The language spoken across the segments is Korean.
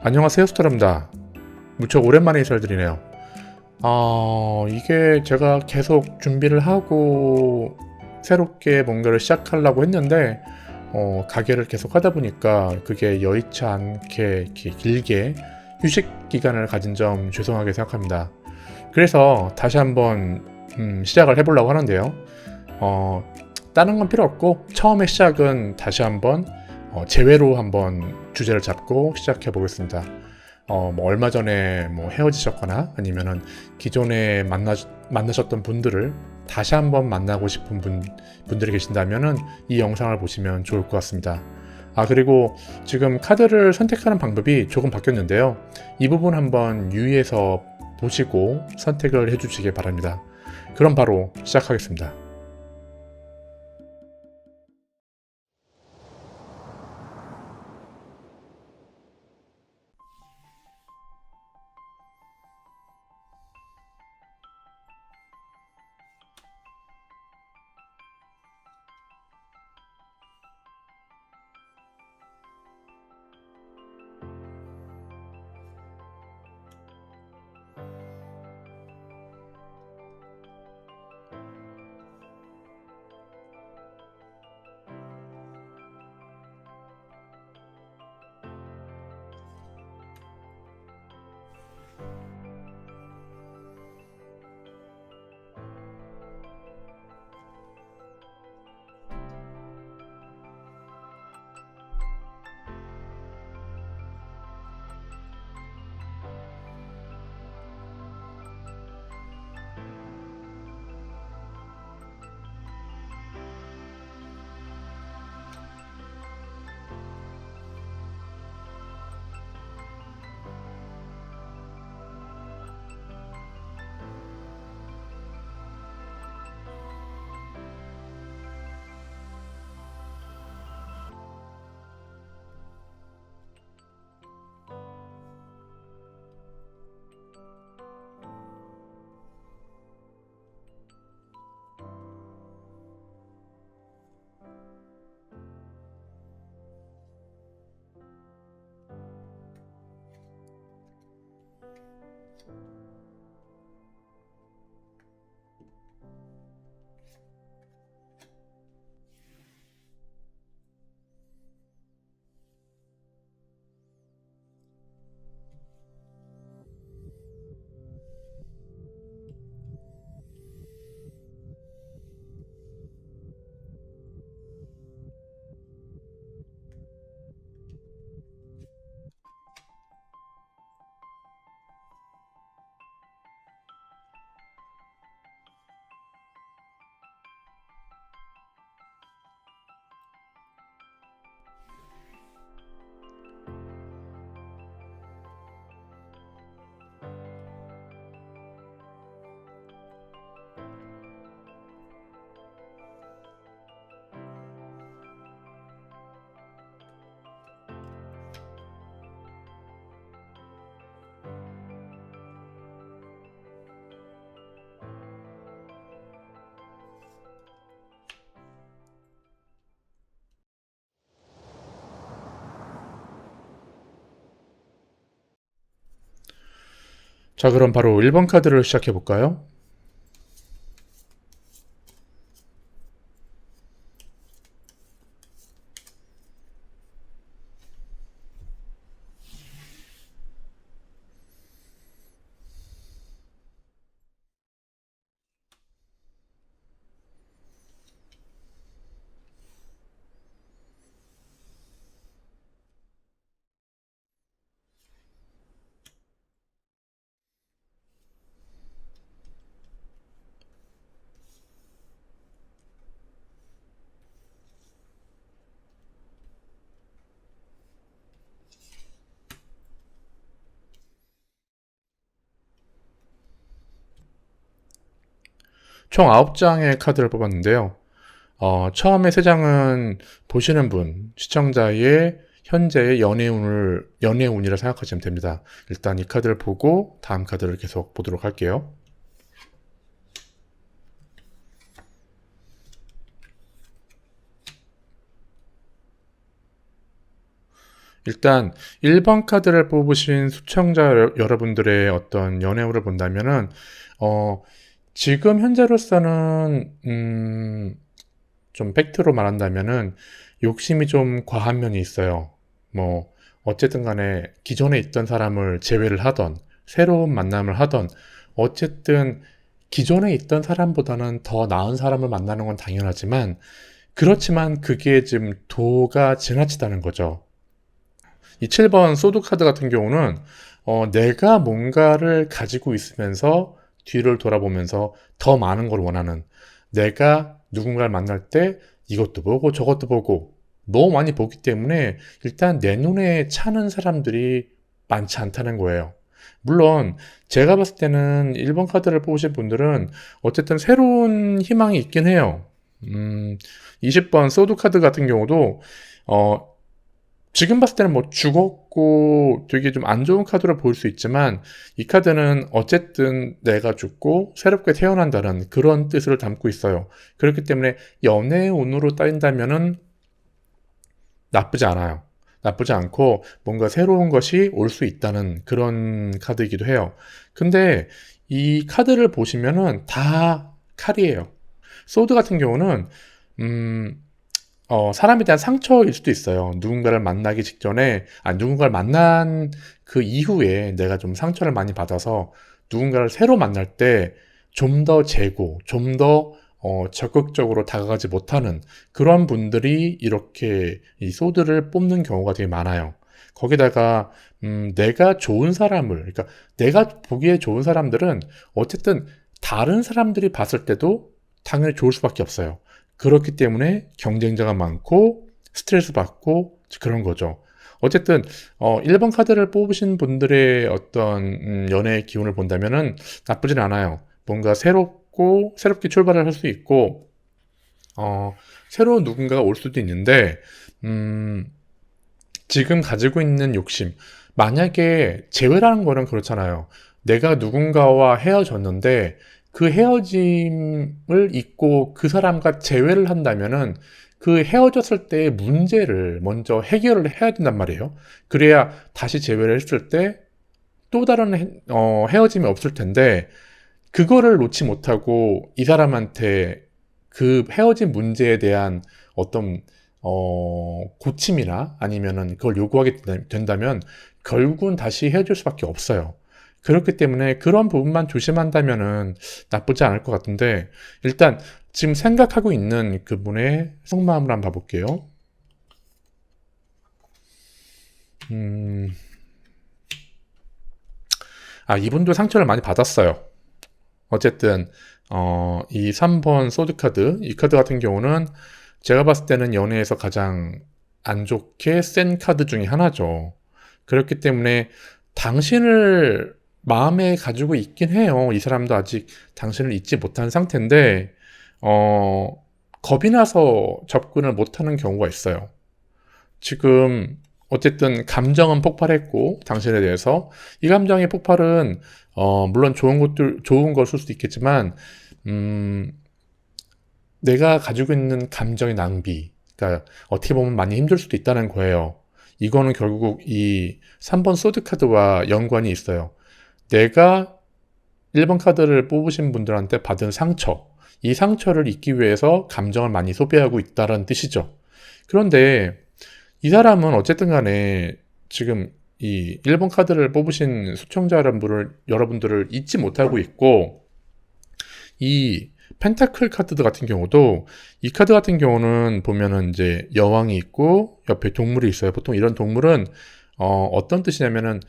안녕하세요, 스타입니다. 무척 오랜만에 인사를 드리네요. 이게 제가 계속 준비를 하고 새롭게 뭔가를 시작하려고 했는데, 가게를 계속 하다 보니까 그게 여의치 않게 이렇게 길게 휴식 기간을 가진 점 죄송하게 생각합니다. 그래서 다시 한번 시작을 해보려고 하는데요. 다른 건 필요 없고 처음에 시작은 다시 한번 재회로 한번 주제를 잡고 시작해 보겠습니다. 뭐 얼마 전에 뭐 헤어지셨거나 아니면은 기존에 만나셨던 분들을 다시 한번 만나고 싶은 분들이 계신다면은 이 영상을 보시면 좋을 것 같습니다. 그리고 지금 카드를 선택하는 방법이 조금 바뀌었는데요. 이 부분 한번 유의해서 보시고 선택을 해주시기 바랍니다. 그럼 바로 시작하겠습니다. 자, 그럼 바로 1번 카드를 시작해 볼까요? 총 9장의 카드를 뽑았는데요. 처음에 3장은 보시는 분, 시청자의 현재의 연애운이라 생각하시면 됩니다. 일단 이 카드를 보고 다음 카드를 계속 보도록 할게요. 일단 1번 카드를 뽑으신 시청자 여러분들의 어떤 연애운을 본다면은 어, 지금 현재로서는 좀 팩트로 말한다면은 욕심이 좀 과한 면이 있어요. 뭐 어쨌든 간에 기존에 있던 사람을 제외를 하던 새로운 만남을 하던 어쨌든 기존에 있던 사람보다는 더 나은 사람을 만나는 건 당연하지만 그렇지만 그게 지금 도가 지나치다는 거죠. 이 7번 소드 카드 같은 경우는 내가 뭔가를 가지고 있으면서 뒤를 돌아보면서 더 많은 걸 원하는, 내가 누군가를 만날 때 이것도 보고 저것도 보고 너무 많이 보기 때문에 일단 내 눈에 차는 사람들이 많지 않다는 거예요. 물론 제가 봤을 때는 1번 카드를 뽑으신 분들은 어쨌든 새로운 희망이 있긴 해요. 20번 소드 카드 같은 경우도 어, 지금 봤을 때는 뭐 죽었고 되게 좀 안 좋은 카드로 보일 수 있지만 이 카드는 어쨌든 내가 죽고 새롭게 태어난다는 그런 뜻을 담고 있어요. 그렇기 때문에 연애의 운으로 따진다면은 나쁘지 않아요. 나쁘지 않고 뭔가 새로운 것이 올 수 있다는 그런 카드이기도 해요. 근데 이 카드를 보시면은 다 칼이에요. 소드 같은 경우는 음, 사람에 대한 상처일 수도 있어요. 누군가를 만나기 직전에, 누군가를 만난 그 이후에 내가 좀 상처를 많이 받아서 누군가를 새로 만날 때 좀 더 재고, 좀 더 적극적으로 다가가지 못하는 그런 분들이 이렇게 이 소드를 뽑는 경우가 되게 많아요. 거기다가, 내가 좋은 사람을, 그러니까 내가 보기에 좋은 사람들은 어쨌든 다른 사람들이 봤을 때도 당연히 좋을 수밖에 없어요. 그렇기 때문에 경쟁자가 많고 스트레스 받고 그런 거죠. 어쨌든 1번 카드를 뽑으신 분들의 어떤 연애의 기운을 본다면은 나쁘진 않아요. 뭔가 새롭게 출발을 할 수 있고 새로운 누군가가 올 수도 있는데 음, 지금 가지고 있는 욕심, 만약에 재회라는 거는 그렇잖아요. 내가 누군가와 헤어졌는데 그 헤어짐을 잊고 그 사람과 재회를 한다면은 그 헤어졌을 때의 문제를 먼저 해결을 해야 된단 말이에요. 그래야 다시 재회를 했을 때 또 다른 헤어짐이 없을 텐데 그거를 놓지 못하고 이 사람한테 그 헤어진 문제에 대한 어떤 고침이나 아니면은 그걸 요구하게 된다면 결국은 다시 헤어질 수밖에 없어요. 그렇기 때문에 그런 부분만 조심한다면은 나쁘지 않을 것 같은데 일단 지금 생각하고 있는 그분의 속마음을 한번 봐볼게요. 음, 이분도 상처를 많이 받았어요. 어쨌든 이 3번 소드카드, 이 카드 같은 경우는 제가 봤을 때는 연애에서 가장 안 좋게 센 카드 중에 하나죠. 그렇기 때문에 당신을 마음에 가지고 있긴 해요. 이 사람도 아직 당신을 잊지 못한 상태인데, 겁이 나서 접근을 못하는 경우가 있어요. 지금 어쨌든 감정은 폭발했고 당신에 대해서 이 감정의 폭발은 물론 좋은 걸 쓸 수도 있겠지만 음, 내가 가지고 있는 감정의 낭비, 그러니까 어떻게 보면 많이 힘들 수도 있다는 거예요. 이거는 결국 이 3번 소드 카드와 연관이 있어요. 내가 1번 카드를 뽑으신 분들한테 받은 상처, 이 상처를 잊기 위해서 감정을 많이 소비하고 있다는 뜻이죠. 그런데 이 사람은 어쨌든 간에 지금 이 1번 카드를 뽑으신 시청자 여러분들을 잊지 못하고 있고 이 펜타클 카드 같은 경우도 이 카드 같은 경우는 보면은 이제 여왕이 있고 옆에 동물이 있어요. 보통 이런 동물은 어떤 뜻이냐면은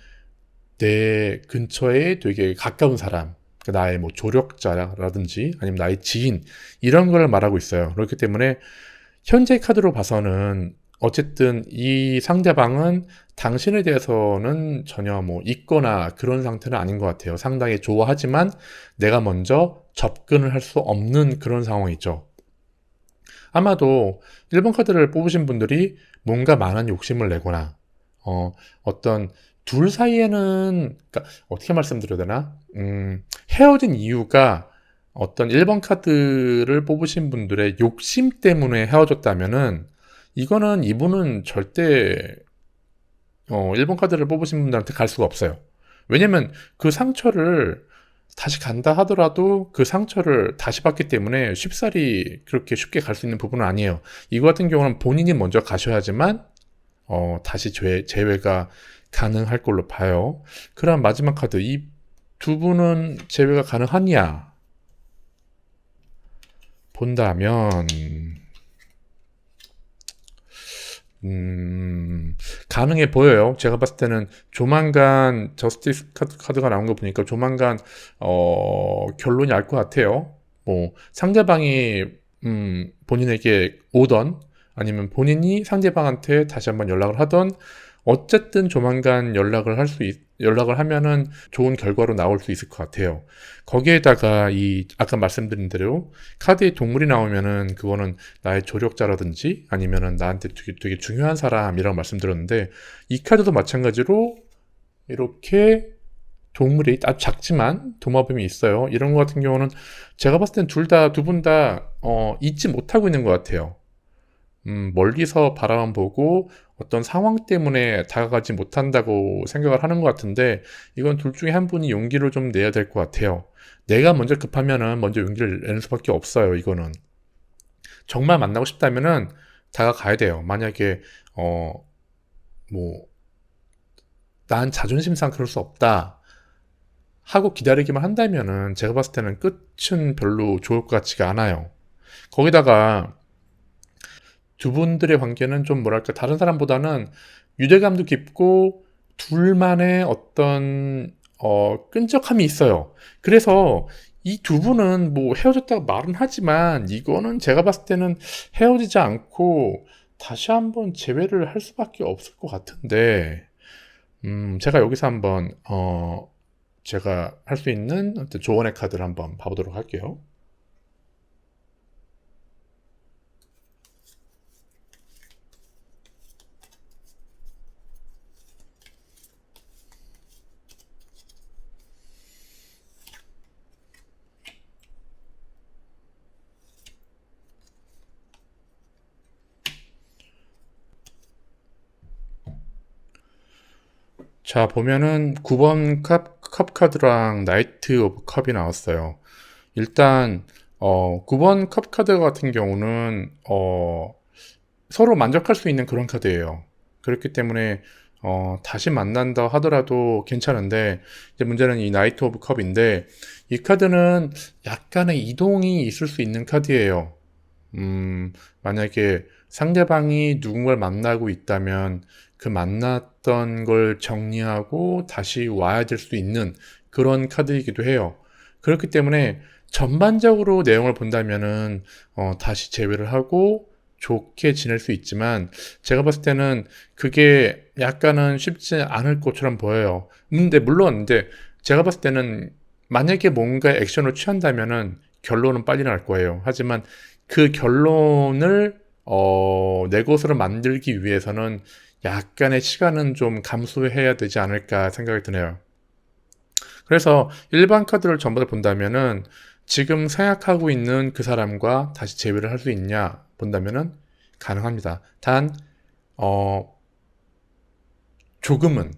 내 근처에 되게 가까운 사람, 그러니까 나의 뭐 조력자라든지 아니면 나의 지인 이런 걸 말하고 있어요. 그렇기 때문에 현재 카드로 봐서는 어쨌든 이 상대방은 당신에 대해서는 전혀 뭐 있거나 그런 상태는 아닌 것 같아요. 상당히 좋아하지만 내가 먼저 접근을 할 수 없는 그런 상황이죠. 아마도 1번 카드를 뽑으신 분들이 뭔가 많은 욕심을 내거나 어떤 둘 사이에는 그러니까 어떻게 말씀드려야 되나? 헤어진 이유가 어떤 1번 카드를 뽑으신 분들의 욕심 때문에 헤어졌다면은 이거는 이분은 절대 1번 카드를 뽑으신 분들한테 갈 수가 없어요. 왜냐면 그 상처를 다시 간다 하더라도 그 상처를 다시 받기 때문에 쉽사리 그렇게 쉽게 갈 수 있는 부분은 아니에요. 이거 같은 경우는 본인이 먼저 가셔야지만 다시 제외가 가능할 걸로 봐요. 그럼 마지막 카드, 이 두 분은 제외가 가능하냐 본다면, 가능해 보여요. 제가 봤을 때는 조만간 저스티스 카드가 나온 거 보니까 조만간 결론이 날 것 같아요. 뭐 상대방이 본인에게 오던 아니면 본인이 상대방한테 다시 한번 연락을 하던 어쨌든 조만간 연락을 하면은 좋은 결과로 나올 수 있을 것 같아요. 거기에다가 이 아까 말씀드린 대로 카드에 동물이 나오면은 그거는 나의 조력자라든지 아니면은 나한테 되게 중요한 사람이라고 말씀드렸는데 이 카드도 마찬가지로 이렇게 동물이 아주 작지만 도마뱀이 있어요. 이런 거 같은 경우는 제가 봤을 땐 두 분 다 잊지 못하고 있는 것 같아요. 멀리서 바라만 보고 어떤 상황 때문에 다가가지 못한다고 생각을 하는 것 같은데 이건 둘 중에 한 분이 용기를 좀 내야 될 것 같아요. 내가 먼저 급하면은 먼저 용기를 내는 수밖에 없어요. 이거는 정말 만나고 싶다면은 다가가야 돼요. 만약에 뭐 난 자존심상 그럴 수 없다 하고 기다리기만 한다면은 제가 봤을 때는 끝은 별로 좋을 것 같지가 않아요. 거기다가 두 분들의 관계는 좀 뭐랄까 다른 사람보다는 유대감도 깊고 둘만의 어떤 끈적함이 있어요. 그래서 이 두 분은 뭐 헤어졌다고 말은 하지만 이거는 제가 봤을 때는 헤어지지 않고 다시 한번 재회를 할 수밖에 없을 것 같은데 제가 여기서 한번 제가 할 수 있는 어떤 조언의 카드를 한번 봐보도록 할게요. 자, 보면은 9번 컵 카드랑 나이트 오브 컵이 나왔어요. 일단 9번 컵 카드 같은 경우는 서로 만족할 수 있는 그런 카드예요. 그렇기 때문에 다시 만난다 하더라도 괜찮은데 이제 문제는 이 나이트 오브 컵인데 이 카드는 약간의 이동이 있을 수 있는 카드예요. 만약에 상대방이 누군가를 만나고 있다면 그 만났던 걸 정리하고 다시 와야 될 수 있는 그런 카드이기도 해요. 그렇기 때문에 전반적으로 내용을 본다면은 다시 재회를 하고 좋게 지낼 수 있지만 제가 봤을 때는 그게 약간은 쉽지 않을 것처럼 보여요. 근데 물론 이제 제가 봤을 때는 만약에 뭔가 액션을 취한다면은 결론은 빨리 날 거예요. 하지만 그 결론을 내 것으로 만들기 위해서는 약간의 시간은 좀 감수해야 되지 않을까 생각이 드네요. 그래서 일반 카드를 전부 다 본다면은 지금 생각하고 있는 그 사람과 다시 재회를 할 수 있냐 본다면은 가능합니다. 단, 어, 조금은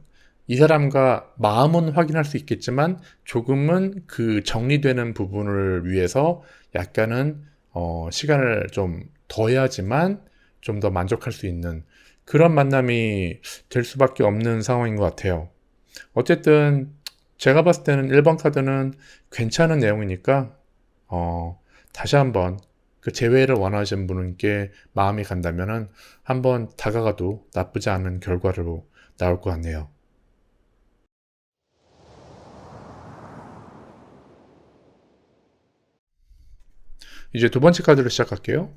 이 사람과 마음은 확인할 수 있겠지만 조금은 그 정리되는 부분을 위해서 약간은 시간을 좀 둬야지만 좀 더 만족할 수 있는 그런 만남이 될 수밖에 없는 상황인 것 같아요. 어쨌든 제가 봤을 때는 1번 카드는 괜찮은 내용이니까 다시 한번 그 재회를 원하시는 분께 마음이 간다면은 한번 다가가도 나쁘지 않은 결과로 나올 것 같네요. 이제 두 번째 카드를 시작할게요.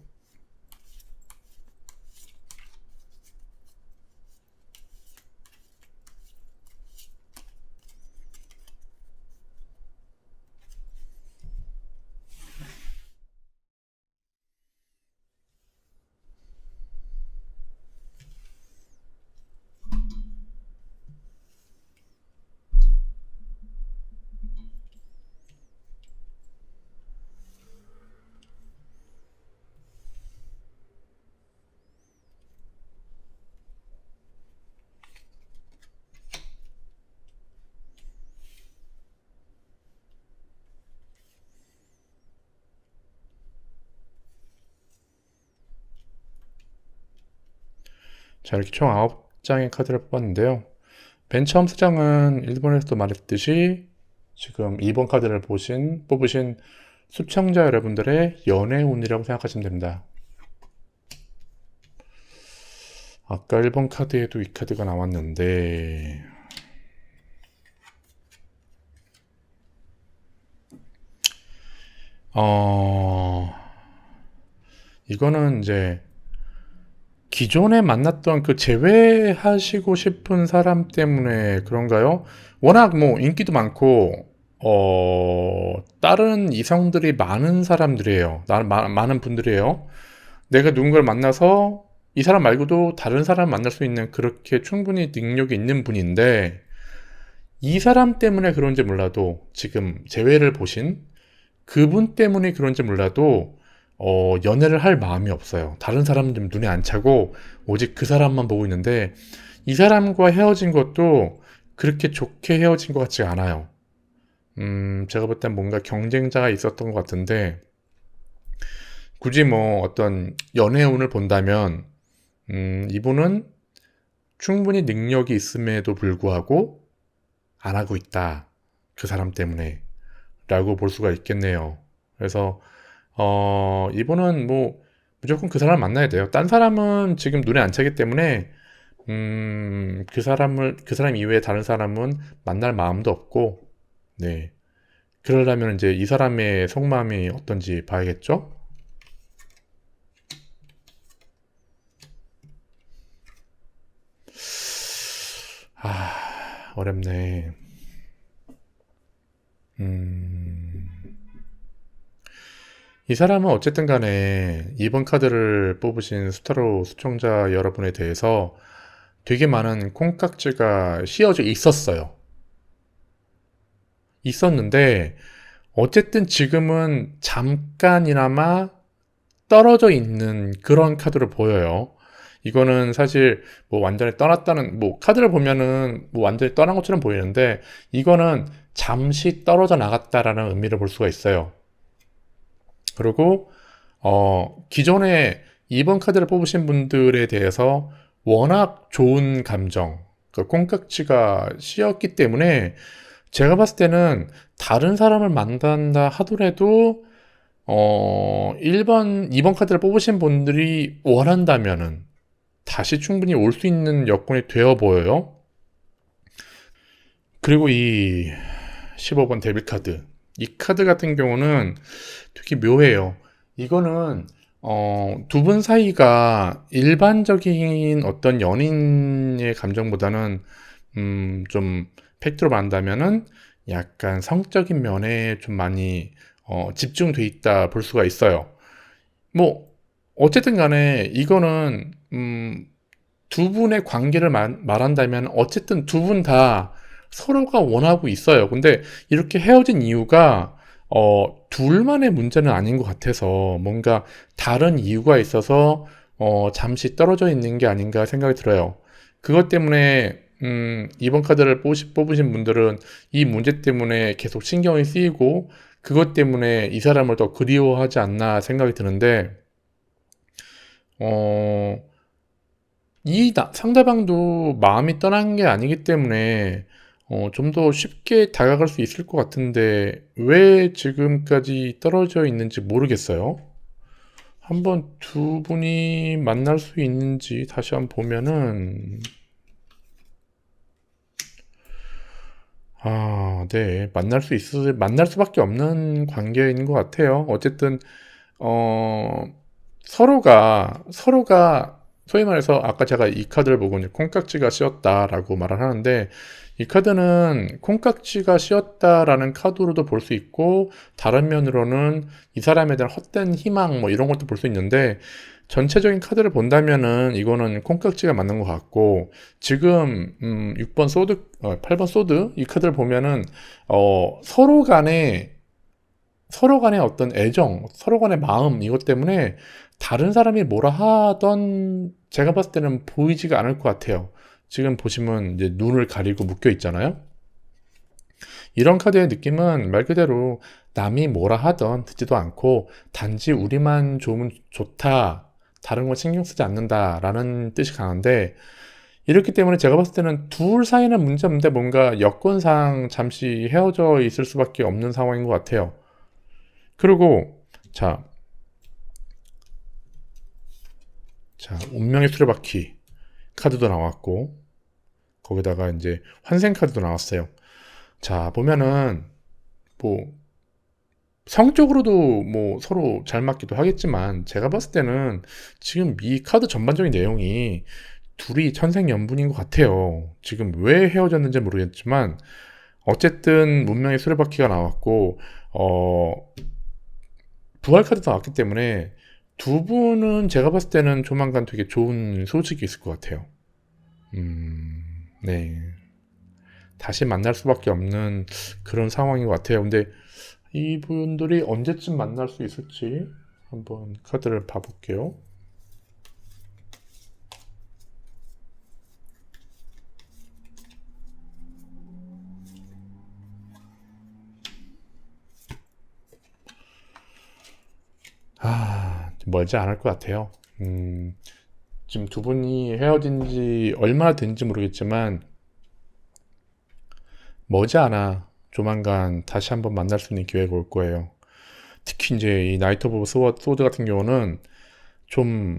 자, 이렇게 총 9장의 카드를 뽑았는데요. 맨 처음 3장은 일본에서도 말했듯이 지금 2번 카드를 뽑으신 시청자 여러분들의 연애 운이라고 생각하시면 됩니다. 아까 1번 카드에도 이 카드가 나왔는데 이거는 이제 기존에 만났던 그 제외하시고 싶은 사람 때문에 그런가요? 워낙 뭐 인기도 많고 다른 이성들이 많은 사람들이에요. 많은 분들이에요. 내가 누군가를 만나서 이 사람 말고도 다른 사람 만날 수 있는 그렇게 충분히 능력이 있는 분인데 이 사람 때문에 그런지 몰라도 지금 재회를 보신 그분 때문에 그런지 몰라도 연애를 할 마음이 없어요. 다른 사람들 눈에 안 차고 오직 그 사람만 보고 있는데 이 사람과 헤어진 것도 그렇게 좋게 헤어진 것 같지 않아요. 제가 볼 땐 뭔가 경쟁자가 있었던 것 같은데 굳이 뭐 어떤 연애운을 본다면 이분은 충분히 능력이 있음에도 불구하고 안 하고 있다. 그 사람 때문에 라고 볼 수가 있겠네요. 그래서 이분은 뭐 무조건 그 사람을 만나야 돼요. 딴 사람은 지금 눈에 안 차기 때문에 그 사람 이외에 다른 사람은 만날 마음도 없고, 네. 그러려면 이제 이 사람의 속마음이 어떤지 봐야겠죠? 어렵네. 이 사람은 어쨌든 간에 2번 카드를 뽑으신 스타로 시청자 여러분에 대해서 되게 많은 콩깍지가 씌어져 있었어요. 있었는데 어쨌든 지금은 잠깐이나마 떨어져 있는 그런 카드로 보여요. 이거는 사실 뭐 완전히 떠났다는 뭐 카드를 보면은 뭐 완전히 떠난 것처럼 보이는데 이거는 잠시 떨어져 나갔다라는 의미를 볼 수가 있어요. 그리고 기존에 2번 카드를 뽑으신 분들에 대해서 워낙 좋은 감정, 그 콩깍지가 씌었기 때문에 제가 봤을 때는 다른 사람을 만난다 하더라도 1번, 2번 카드를 뽑으신 분들이 원한다면은 다시 충분히 올 수 있는 여건이 되어 보여요. 그리고 이 15번 데빌 카드. 이 카드 같은 경우는 되게 묘해요. 이거는 두 분 사이가 일반적인 어떤 연인의 감정보다는 좀 팩트로 말한다면은 약간 성적인 면에 좀 많이 집중돼 있다 볼 수가 있어요. 뭐 어쨌든 간에 이거는 두 분의 관계를 말한다면 어쨌든 두 분 다 서로가 원하고 있어요. 근데 이렇게 헤어진 이유가 둘만의 문제는 아닌 것 같아서 뭔가 다른 이유가 있어서 잠시 떨어져 있는 게 아닌가 생각이 들어요. 그것 때문에 이번 카드를 뽑으신 분들은 이 문제 때문에 계속 신경이 쓰이고 그것 때문에 이 사람을 더 그리워하지 않나 생각이 드는데 어, 상대방도 마음이 떠난 게 아니기 때문에 좀 더 쉽게 다가갈 수 있을 것 같은데 왜 지금까지 떨어져 있는지 모르겠어요. 한번 두 분이 만날 수 있는지 다시 한번 보면은 네. 만날 수밖에 없는 관계인 것 같아요. 어쨌든 어, 서로가 소위 말해서 아까 제가 이 카드를 보고 이제 콩깍지가 씌었다라고 말을 하는데 이 카드는 콩깍지가 씌었다라는 카드로도 볼 수 있고 다른 면으로는 이 사람에 대한 헛된 희망 뭐 이런 것도 볼 수 있는데 전체적인 카드를 본다면은 이거는 콩깍지가 맞는 것 같고 지금 6번 소드, 8번 소드 이 카드를 보면은 서로 간의 어떤 애정, 서로 간의 마음, 이것 때문에 다른 사람이 뭐라 하던 제가 봤을 때는 보이지가 않을 것 같아요. 지금 보시면 이제 눈을 가리고 묶여 있잖아요. 이런 카드의 느낌은 말 그대로 남이 뭐라 하던 듣지도 않고 단지 우리만 좋으면 좋다. 다른 건 신경 쓰지 않는다라는 뜻이 강한데, 이렇기 때문에 제가 봤을 때는 둘 사이는 문제 없는데 뭔가 여건상 잠시 헤어져 있을 수밖에 없는 상황인 것 같아요. 그리고 자, 운명의 수레바퀴 카드도 나왔고, 거기다가 이제 환생 카드도 나왔어요. 자, 보면은 뭐 성적으로도 뭐 서로 잘 맞기도 하겠지만, 제가 봤을 때는 지금 이 카드 전반적인 내용이 둘이 천생연분인 것 같아요. 지금 왜 헤어졌는지 모르겠지만 어쨌든 문명의 수레바퀴가 나왔고, 어 부활 카드도 나왔기 때문에 두 분은 제가 봤을 때는 조만간 되게 좋은 소식이 있을 것 같아요. 네. 다시 만날 수밖에 없는 그런 상황인 것 같아요. 근데 이분들이 언제쯤 만날 수 있을지 한번 카드를 봐볼게요. 멀지 않을 것 같아요. 지금 두 분이 헤어진 지 얼마나 된지 모르겠지만 머지않아 조만간 다시 한번 만날 수 있는 기회가 올 거예요. 특히 이제 이 나이트 오브 소드 같은 경우는 좀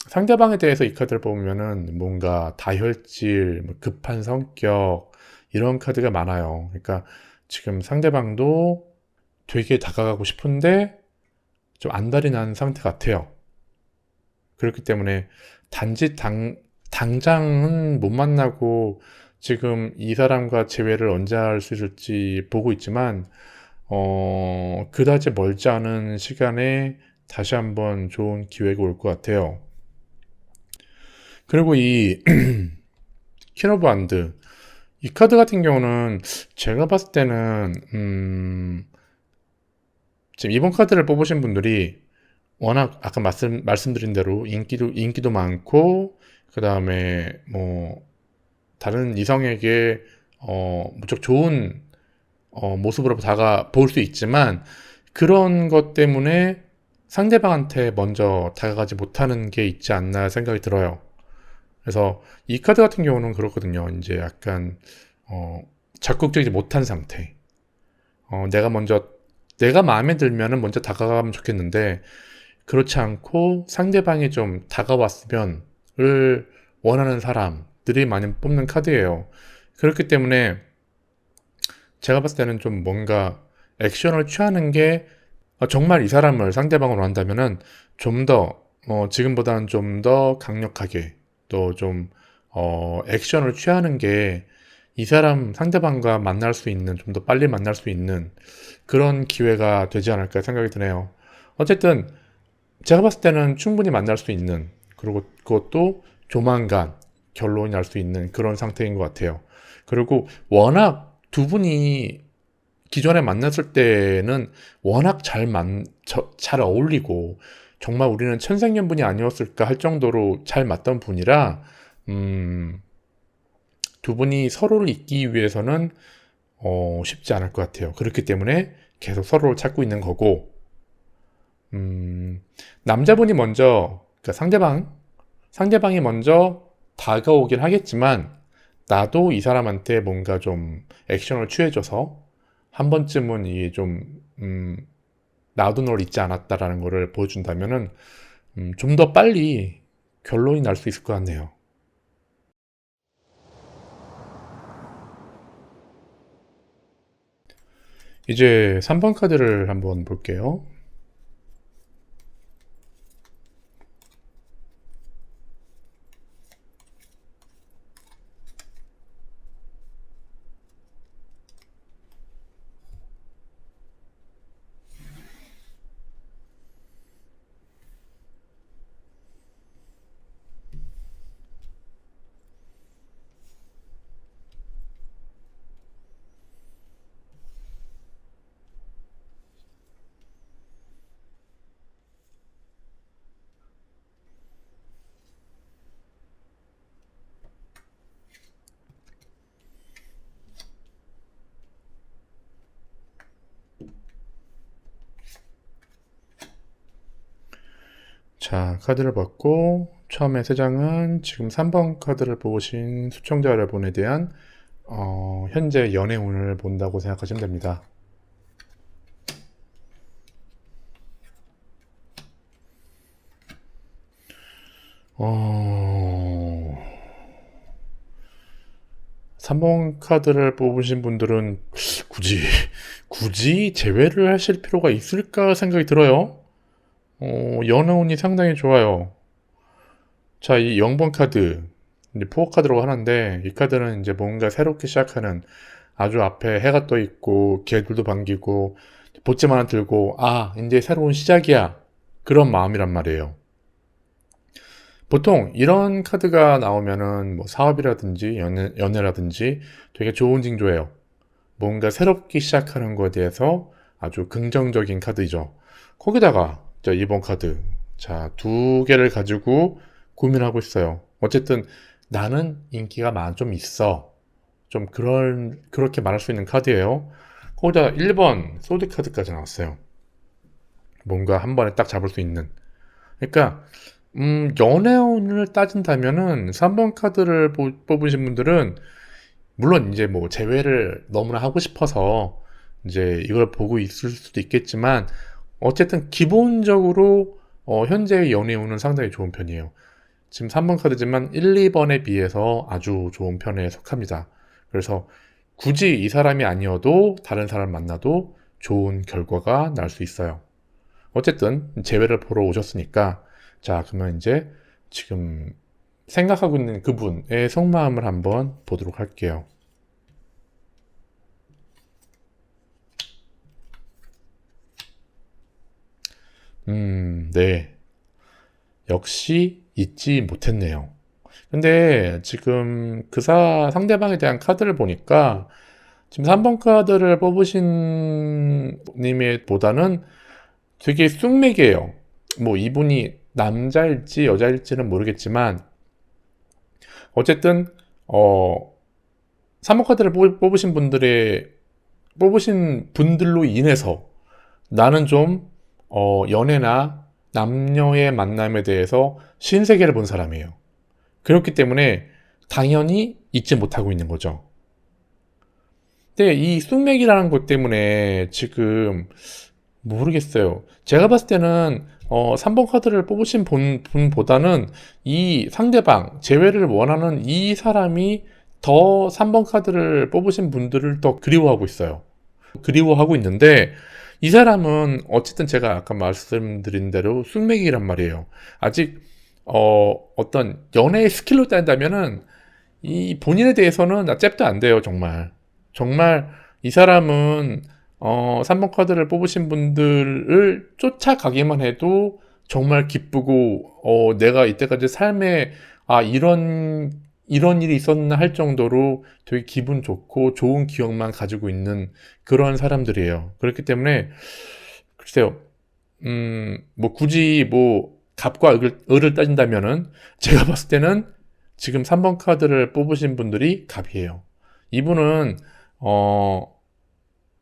상대방에 대해서 이 카드를 뽑으면은 뭔가 다혈질, 뭐 급한 성격 이런 카드가 많아요. 그러니까 지금 상대방도 되게 다가가고 싶은데 좀 안달이 난 상태 같아요. 그렇기 때문에 단지 당장은 못 만나고 지금 이 사람과 재회를 언제 할 수 있을지 보고 있지만, 그다지 멀지 않은 시간에 다시 한번 좋은 기회가 올 것 같아요. 그리고 이 퀸오브 안드 이 카드 같은 경우는 제가 봤을 때는 지금 이번 카드를 뽑으신 분들이 워낙 아까 말씀드린 대로 인기도 많고, 그 다음에 뭐 다른 이성에게 무척 좋은 모습으로 볼 수 있지만, 그런 것 때문에 상대방한테 먼저 다가가지 못하는 게 있지 않나 생각이 들어요. 그래서 이 카드 같은 경우는 그렇거든요. 이제 약간 어, 적극적이지 못한 상태. 내가 마음에 들면은 먼저 다가가면 좋겠는데, 그렇지 않고 상대방이 좀 다가왔으면을 원하는 사람들이 많이 뽑는 카드예요. 그렇기 때문에 제가 봤을 때는 좀 뭔가 액션을 취하는 게, 정말 이 사람을 상대방으로 한다면은 좀 더, 지금보다는 좀 더 강력하게 또 좀, 액션을 취하는 게 이 사람 상대방과 만날 수 있는, 좀 더 빨리 만날 수 있는 그런 기회가 되지 않을까 생각이 드네요. 어쨌든 제가 봤을 때는 충분히 만날 수 있는, 그리고 그것도 조만간 결론이 날 수 있는 그런 상태인 것 같아요. 그리고 워낙 두 분이 기존에 만났을 때는 워낙 잘 어울리고 정말 우리는 천생연분이 아니었을까 할 정도로 잘 맞던 분이라, 음, 두 분이 서로를 잇기 위해서는 쉽지 않을 것 같아요. 그렇기 때문에 계속 서로를 찾고 있는 거고, 남자분이 먼저, 그러니까 상대방이 먼저 다가오긴 하겠지만, 나도 이 사람한테 뭔가 좀 액션을 취해줘서 한 번쯤은 이게 좀, 나도 널 잊지 않았다라는 거를 보여준다면은, 좀 더 빨리 결론이 날 수 있을 것 같네요. 이제 3번 카드를 한번 볼게요. 자, 카드를 받고 처음에 3장은 지금 3번 카드를 보신 시청자 여러분에 대한 현재 연애 운을 본다고 생각하시면 됩니다. 어... 3번 카드를 뽑으신 분들은 굳이 제외를 하실 필요가 있을까 생각이 들어요. 연애 운이 상당히 좋아요. 자, 이 0번 카드, 이제 포어 카드라고 하는데, 이 카드는 이제 뭔가 새롭게 시작하는, 아주 앞에 해가 떠 있고, 개들도 반기고, 보채만 하나 들고, 아, 이제 새로운 시작이야. 그런 마음이란 말이에요. 보통 이런 카드가 나오면은 뭐 사업이라든지 연애라든지 되게 좋은 징조예요. 뭔가 새롭게 시작하는 것에 대해서 아주 긍정적인 카드이죠. 거기다가 자, 2번 카드. 자, 2개를 가지고 고민하고 있어요. 어쨌든 나는 인기가 좀 있어. 좀 그렇게 말할 수 있는 카드예요. 거기다 1번 소드 카드까지 나왔어요. 뭔가 한 번에 딱 잡을 수 있는. 그러니까 연애운을 따진다면은 3번 카드를 뽑으신 분들은 물론 이제 뭐 재회를 너무나 하고 싶어서 이제 이걸 보고 있을 수도 있겠지만 어쨌든 기본적으로 현재의 연애운은 상당히 좋은 편이에요. 지금 3번 카드지만 1, 2번에 비해서 아주 좋은 편에 속합니다. 그래서 굳이 이 사람이 아니어도 다른 사람 만나도 좋은 결과가 날 수 있어요. 어쨌든 재회를 보러 오셨으니까 자, 그러면 이제 지금 생각하고 있는 그분의 속마음을 한번 보도록 할게요. 네. 역시 잊지 못했네요. 근데 지금 상대방에 대한 카드를 보니까 지금 3번 카드를 뽑으신 님의 보다는 되게 쑥맥이에요. 뭐 이분이 남자일지 여자일지는 모르겠지만 어쨌든 3번 카드를 뽑으신 분들로 인해서 나는 좀 연애나 남녀의 만남에 대해서 신세계를 본 사람이에요. 그렇기 때문에 당연히 잊지 못하고 있는 거죠. 근데 이 쑥맥이라는 것 때문에 지금 모르겠어요. 제가 봤을 때는 3번 카드를 뽑으신 분보다는 이 상대방, 재회를 원하는 이 사람이 더 3번 카드를 뽑으신 분들을 더 그리워하고 있어요. 그리워하고 있는데 이 사람은 어쨌든 제가 아까 말씀드린 대로 쑥맥이란 말이에요. 아직 어떤 연애의 스킬로 따진다면은 이 본인에 대해서는 잽도 안 돼요. 정말 이 사람은 3번 카드를 뽑으신 분들을 쫓아가기만 해도 정말 기쁘고 내가 이때까지 삶에 이런 일이 있었나 할 정도로 되게 기분 좋고 좋은 기억만 가지고 있는 그런 사람들이에요. 그렇기 때문에 글쎄요. 뭐 굳이 뭐 갑과 을을 따진다면은 제가 봤을 때는 지금 3번 카드를 뽑으신 분들이 갑이에요. 이분은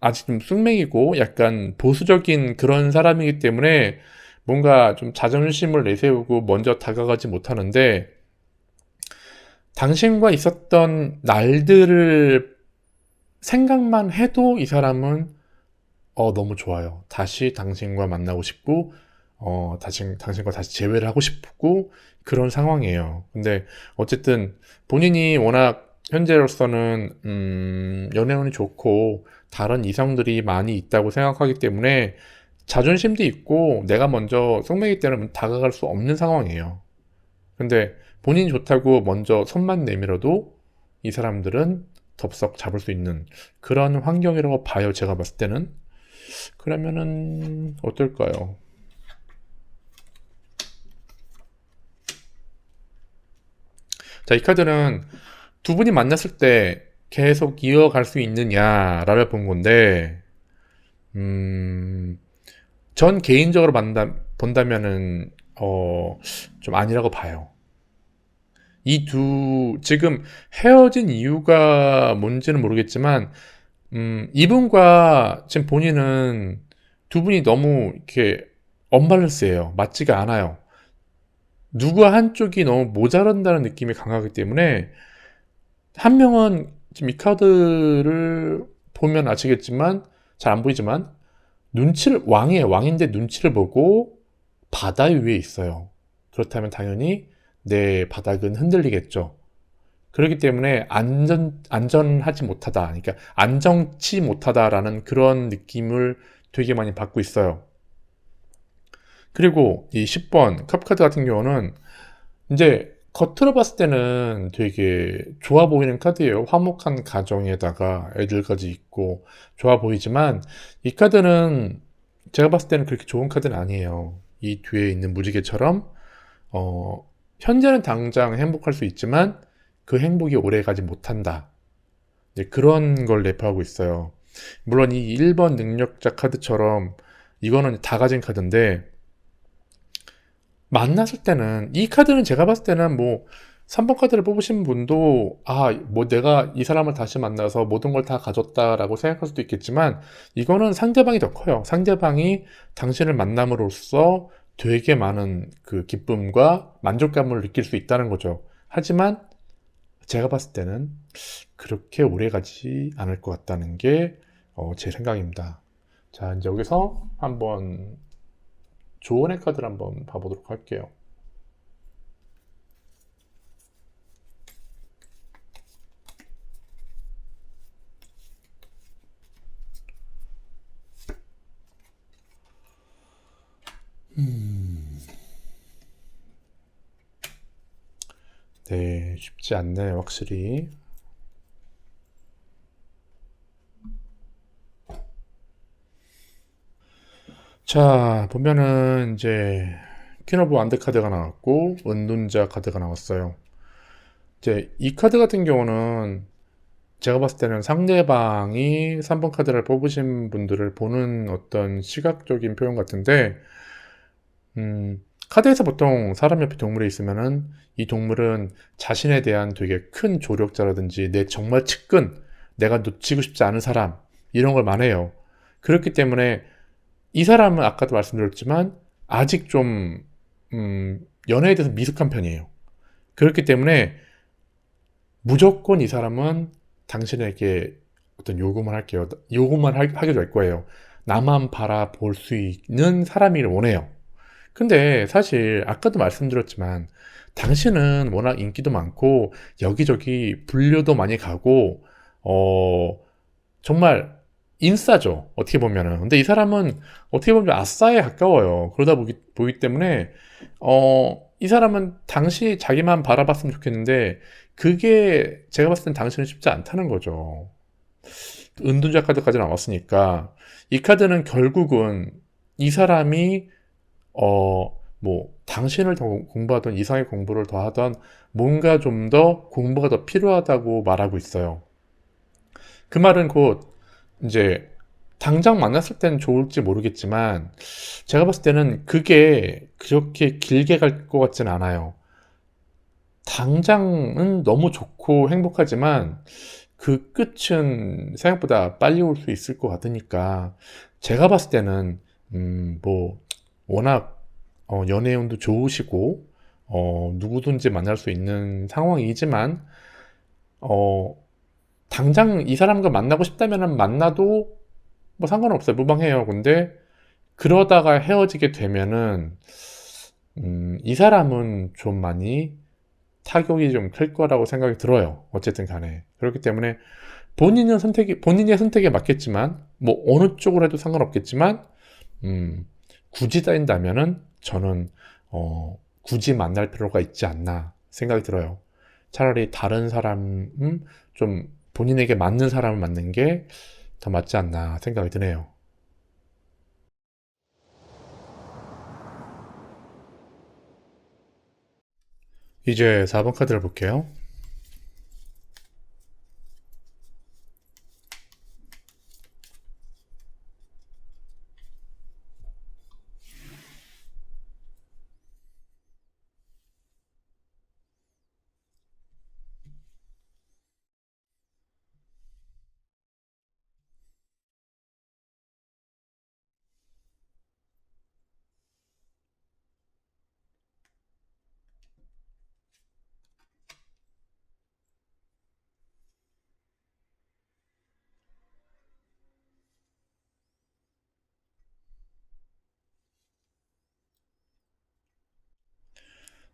아직 좀 쑥맥이고 약간 보수적인 그런 사람이기 때문에 뭔가 좀 자존심을 내세우고 먼저 다가가지 못하는데 당신과 있었던 날들을 생각만 해도 이 사람은 너무 좋아요. 다시 당신과 만나고 싶고 당신과 다시 재회를 하고 싶고 그런 상황이에요. 근데 어쨌든 본인이 워낙 현재로서는 연애운이 좋고 다른 이성들이 많이 있다고 생각하기 때문에 자존심도 있고 내가 먼저 쑥맥이 때문에 다가갈 수 없는 상황이에요. 근데 본인이 좋다고 먼저 손만 내밀어도 이 사람들은 덥석 잡을 수 있는 그런 환경이라고 봐요. 제가 봤을 때는. 그러면은 어떨까요? 자, 이 카드는 두 분이 만났을 때 계속 이어갈 수 있느냐라를 본 건데, 전 개인적으로 본다면은, 좀 아니라고 봐요. 지금 헤어진 이유가 뭔지는 모르겠지만, 이분과 지금 본인은 두 분이 너무 이렇게 언밸런스예요. 맞지가 않아요. 누구 한쪽이 너무 모자란다는 느낌이 강하기 때문에 한 명은 지금 이 카드를 보면 아시겠지만 잘 안 보이지만 눈치를 왕이에요. 왕인데 눈치를 보고 바다 위에 있어요. 그렇다면 당연히 내 바닥은 흔들리겠죠. 그렇기 때문에 안전하지 못하다. 그러니까 안정치 못하다라는 그런 느낌을 되게 많이 받고 있어요. 그리고 이 10번 컵카드 같은 경우는 이제 겉으로 봤을 때는 되게 좋아 보이는 카드예요. 화목한 가정에다가 애들까지 있고 좋아 보이지만 이 카드는 제가 봤을 때는 그렇게 좋은 카드는 아니에요. 이 뒤에 있는 무지개처럼 현재는 당장 행복할 수 있지만 그 행복이 오래 가지 못한다. 네, 그런 걸 내포하고 있어요. 물론 이 1번 능력자 카드처럼 이거는 다 가진 카드인데 만났을 때는 이 카드는 제가 봤을 때는 뭐 3번 카드를 뽑으신 분도 뭐 내가 이 사람을 다시 만나서 모든 걸 다 가졌다라고 생각할 수도 있겠지만 이거는 상대방이 더 커요. 상대방이 당신을 만남으로써 되게 많은 그 기쁨과 만족감을 느낄 수 있다는 거죠. 하지만 제가 봤을 때는 그렇게 오래 가지 않을 것 같다는 게 제 생각입니다. 자, 이제 여기서 한번 조언의 카드를 한번 봐보도록 할게요. 네, 쉽지 않네요, 확실히. 자, 보면은 이제 퀸 오브 완드 카드가 나왔고 은둔자 카드가 나왔어요. 이제 이 카드 같은 경우는 제가 봤을 때는 상대방이 3번 카드를 뽑으신 분들을 보는 어떤 시각적인 표현 같은데, 카드에서 보통 사람 옆에 동물이 있으면은 이 동물은 자신에 대한 되게 큰 조력자라든지 내 정말 측근, 내가 놓치고 싶지 않은 사람, 이런 걸 말해요. 그렇기 때문에 이 사람은 아까도 말씀드렸지만 아직 좀, 연애에 대해서 미숙한 편이에요. 그렇기 때문에 무조건 이 사람은 당신에게 어떤 요구만 할게요. 하게 될 거예요. 나만 바라볼 수 있는 사람이를 원해요. 근데 사실 아까도 말씀드렸지만 당신은 워낙 인기도 많고 여기저기 불려도 많이 가고 정말 인싸죠. 어떻게 보면은. 근데 이 사람은 어떻게 보면 아싸에 가까워요. 그러다 보기 때문에 이 사람은 자기만 바라봤으면 좋겠는데 그게 제가 봤을 땐 당신은 쉽지 않다는 거죠. 은둔자 카드까지 나왔으니까 이 카드는 결국은 이 사람이 뭐 당신을 더 공부하던 이상의 공부를 더 하던 뭔가 좀 더 공부가 더 필요하다고 말하고 있어요. 그 말은 곧 이제 당장 만났을 때는 좋을지 모르겠지만 제가 봤을 때는 그게 그렇게 길게 갈 것 같진 않아요. 당장은 너무 좋고 행복하지만 그 끝은 생각보다 빨리 올 수 있을 것 같으니까 제가 봤을 때는 뭐 워낙 연애운도 좋으시고 누구든지 만날 수 있는 상황이지만 어, 당장 이 사람과 만나고 싶다면 만나도 뭐 상관없어요. 무방해요. 근데 그러다가 헤어지게 되면은 이 사람은 좀 많이 타격이 좀 클 거라고 생각이 들어요. 어쨌든 간에. 그렇기 때문에 본인의 선택에 맞겠지만, 뭐, 어느 쪽으로 해도 상관없겠지만, 굳이 따진다면은, 저는, 굳이 만날 필요가 있지 않나 생각이 들어요. 차라리 다른 사람, 좀 본인에게 맞는 사람을 만는 게 더 맞지 않나 생각이 드네요. 이제 4번 카드를 볼게요.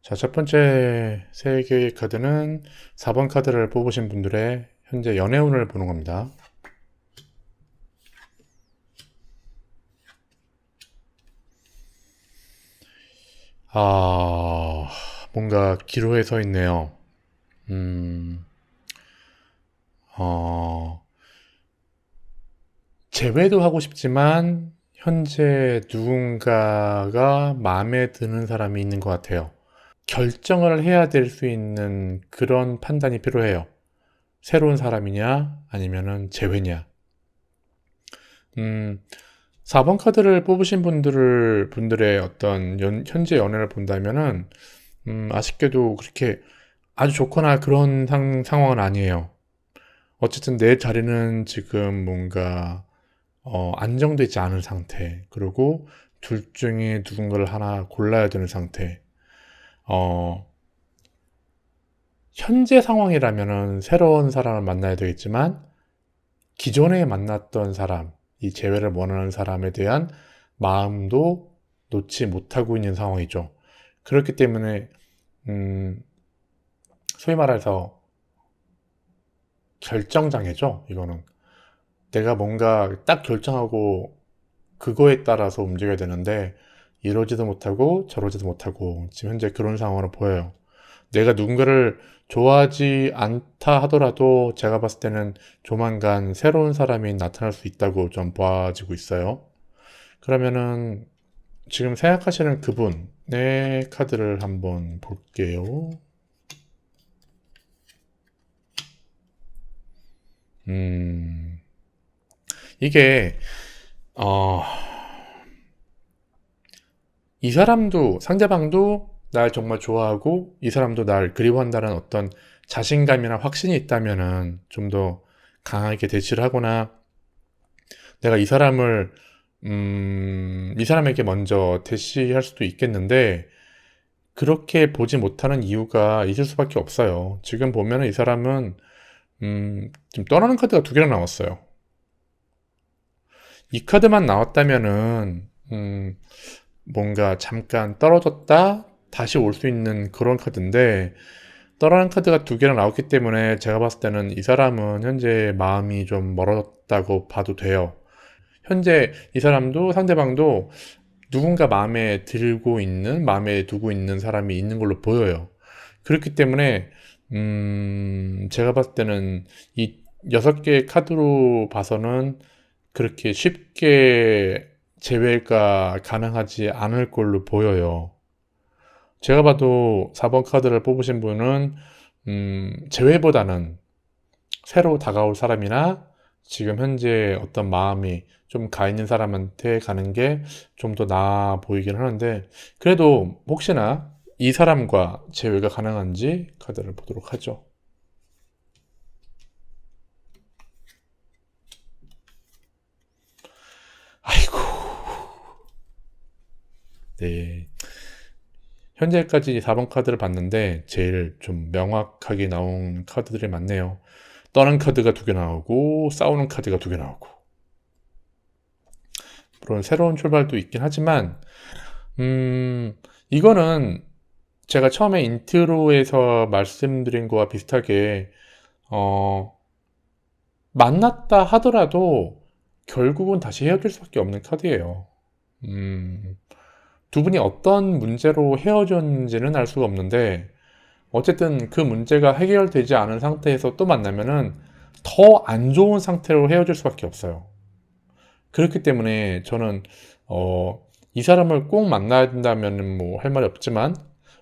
자, 첫 번째 세 개의 카드는 4번 카드를 뽑으신 분들의 현재 연애운을 보는 겁니다. 뭔가 기로에 서 있네요. 음, 어, 재회도 하고 싶지만 현재 누군가가 마음에 드는 사람이 있는 것 같아요. 결정을 해야 될 수 있는 그런 판단이 필요해요. 새로운 사람이냐 아니면은 재회냐. 음, 4번 카드를 뽑으신 분들의 어떤 현재 연애를 본다면은 아쉽게도 그렇게 아주 좋거나 그런 상황은 아니에요. 어쨌든 내 자리는 지금 뭔가 안정되지 않은 상태. 그리고 둘 중에 누군가를 하나 골라야 되는 상태. 어, 현재 상황이라면은 새로운 사람을 만나야 되겠지만 기존에 만났던 사람, 이 재회를 원하는 사람에 대한 마음도 놓지 못하고 있는 상황이죠. 그렇기 때문에 소위 말해서 결정장애죠. 이거는 내가 뭔가 딱 결정하고 그거에 따라서 움직여야 되는데 이러지도 못하고 저러지도 못하고 지금 현재 그런 상황으로 보여요. 내가 누군가를 좋아하지 않다 하더라도 제가 봤을 때는 조만간 새로운 사람이 나타날 수 있다고 좀 봐지고 있어요. 그러면은 지금 생각하시는 그분의 카드를 한번 볼게요. 이게 어, 이 사람도 상대방도 날 정말 좋아하고 이 사람도 날 그리워한다는 어떤 자신감이나 확신이 있다면은 좀 더 강하게 대치를 하거나 내가 이 사람에게 먼저 대시할 수도 있겠는데 그렇게 보지 못하는 이유가 있을 수밖에 없어요. 지금 보면은 이 사람은 지금 떠나는 카드가 두 개나 나왔어요. 이 카드만 나왔다면은 뭔가 잠깐 떨어졌다 다시 올 수 있는 그런 카드인데 떠나는 카드가 두 개나 나왔기 때문에 제가 봤을 때는 이 사람은 현재 마음이 좀 멀어졌다고 봐도 돼요. 현재 이 사람도 상대방도 누군가 마음에 두고 있는 사람이 있는 걸로 보여요. 그렇기 때문에 제가 봤을 때는 이 6개의 카드로 봐서는 그렇게 쉽게 재회가 가능하지 않을 걸로 보여요. 제가 봐도 4번 카드를 뽑으신 분은 재회보다는 새로 다가올 사람이나 지금 현재 어떤 마음이 좀 가 있는 사람한테 가는 게 좀 더 나아 보이긴 하는데 그래도 혹시나 이 사람과 재회가 가능한지 카드를 보도록 하죠. 아이고, 네. 현재까지 4번 카드를 봤는데 제일 좀 명확하게 나온 카드들이 많네요. 떠는 카드가 두 개 나오고 싸우는 카드가 두 개 나오고 물론 새로운 출발도 있긴 하지만 이거는 제가 처음에 인트로에서 말씀드린 거와 비슷하게 어, 만났다 하더라도 결국은 다시 헤어질 수밖에 없는 카드예요. 음, 두 분이 어떤 문제로 헤어졌는지는 알 수가 없는데 어쨌든 그 문제가 해결되지 않은 상태에서 또 만나면은 더 안 좋은 상태로 헤어질 수밖에 없어요. 그렇기 때문에 저는 이 사람을 꼭 만나야 된다면은 뭐 할 말이 없지만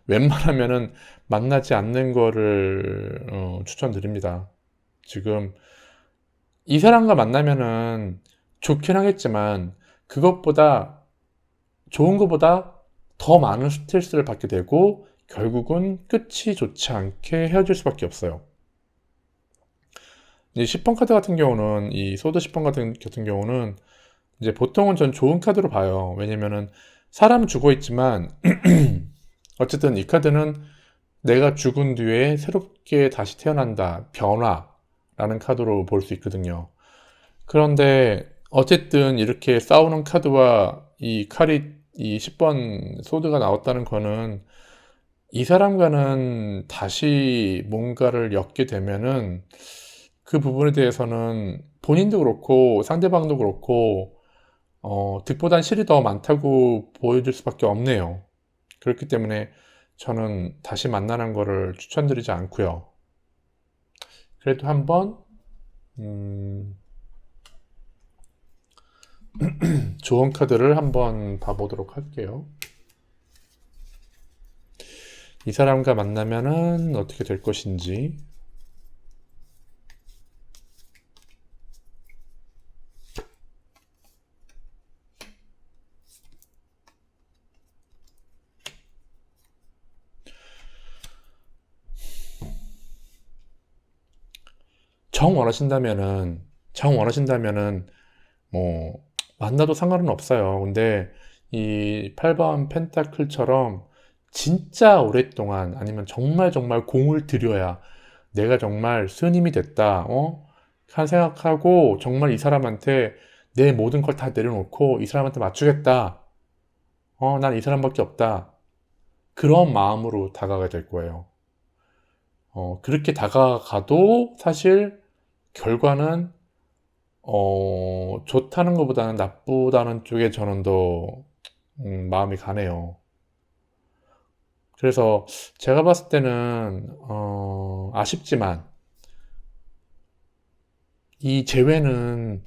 웬만하면은 만나지 않는 거를 추천드립니다. 지금 이 사람과 만나면은 좋긴 하겠지만 그것보다 좋은 것보다 더 많은 스트레스를 받게 되고 결국은 끝이 좋지 않게 헤어질 수밖에 없어요. 이제 10번 카드 같은 경우는 이 소드 10번 같은 경우는 이제 보통은 전 좋은 카드로 봐요. 왜냐면은 사람은 죽어 있지만 어쨌든 이 카드는 내가 죽은 뒤에 새롭게 다시 태어난다, 변화라는 카드로 볼 수 있거든요. 그런데 어쨌든 이렇게 싸우는 카드와 이 10번 소드가 나왔다는 거는 이 사람과는 다시 뭔가를 엮게 되면은 그 부분에 대해서는 본인도 그렇고 상대방도 그렇고 득보단 실이 더 많다고 보여줄 수밖에 없네요. 그렇기 때문에 저는 다시 만나는 거를 추천드리지 않고요. 그래도 한번 좋은 카드를 한번 봐보도록 할게요. 이 사람과 만나면은 어떻게 될 것인지. 정 원하신다면은 뭐 만나도 상관은 없어요. 근데 이 8번 펜타클처럼 진짜 오랫동안 아니면 정말 정말 공을 들여야 내가 정말 스님이 됐다. 한 생각하고 정말 이 사람한테 내 모든 걸 다 내려놓고 이 사람한테 맞추겠다. 난 이 사람밖에 없다. 그런 마음으로 다가가야 될 거예요. 그렇게 다가가도 사실 결과는 좋다는 것보다는 나쁘다는 쪽에 저는 더 마음이 가네요. 그래서 제가 봤을 때는 아쉽지만 이 재회는